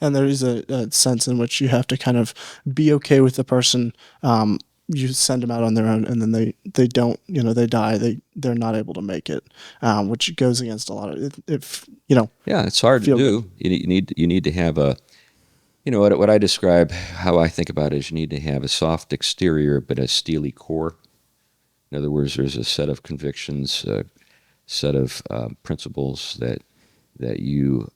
And there is a sense in which you have to kind of be okay with the person. You send them out on their own, and then they don't, they die. They're not able to make it, which goes against a lot of it. If Yeah, it's hard to feel good. do. You need to have a, what I describe, how I think about it is you need to have a soft exterior but a steely core. In other words, there's a set of convictions, a set of principles that you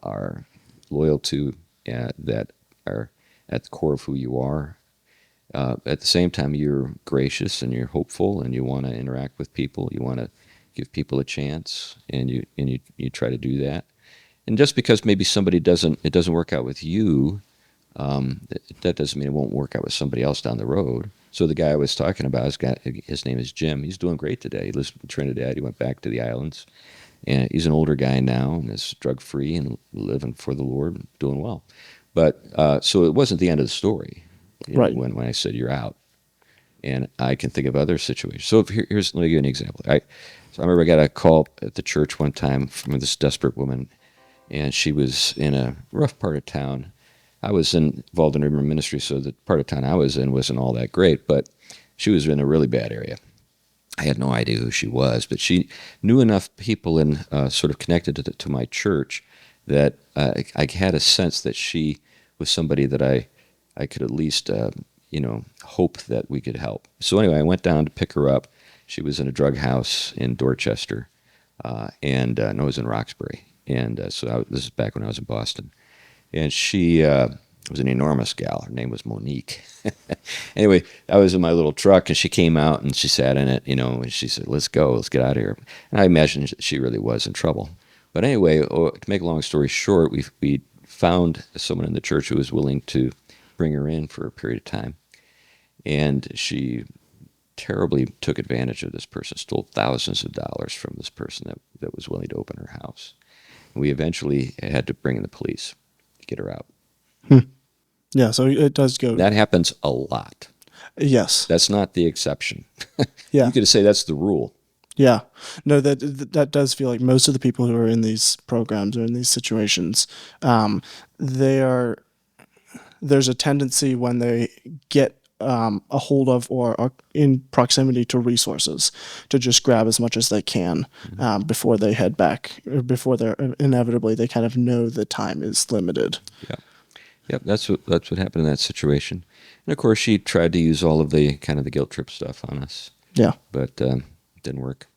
are loyal to, that are at the core of who you are. At the same time, you're gracious and you're hopeful, and you want to interact with people. You want to give people a chance, and you try to do that. And just because maybe it doesn't work out with you, that doesn't mean it won't work out with somebody else down the road. So the guy I was talking about, his name is Jim. He's doing great today. He lives in Trinidad. He went back to the islands, and he's an older guy now, and is drug free and living for the Lord, doing well. But so it wasn't the end of the story, Right. when I said you're out. And I can think of other situations. So let me give you an example. So I remember I got a call at the church one time from this desperate woman, and she was in a rough part of town. I was involved in urban ministry, so the part of town I was in wasn't all that great, but she was in a really bad area. I had no idea who she was, but she knew enough people and sort of connected to my church that I had a sense that she was somebody that I could at least hope that we could help. So anyway, I went down to pick her up. She was in a drug house in Dorchester, and no, it was in Roxbury. And this is back when I was in Boston. And she was an enormous gal. Her name was Monique. Anyway, I was in my little truck, and she came out, and she sat in it, and she said, let's go, let's get out of here. And I imagined she really was in trouble. But anyway, to make a long story short, we found someone in the church who was willing to bring her in for a period of time. And she terribly took advantage of this person, stole thousands of dollars from this person that was willing to open her house. And we eventually had to bring in the police to get her out. Hmm. Yeah. So it does go. That happens a lot. Yes. That's not the exception. Yeah. You could say that's the rule. Yeah. No, that does feel like most of the people who are in these programs or in these situations, they are. There's a tendency when they get a hold of or are in proximity to resources to just grab as much as they can before they head back, or before they're inevitably they kind of know the time is limited. Yeah. Yep, that's what happened in that situation. And of course, she tried to use all of the kind of the guilt trip stuff on us, Yeah. but it didn't work.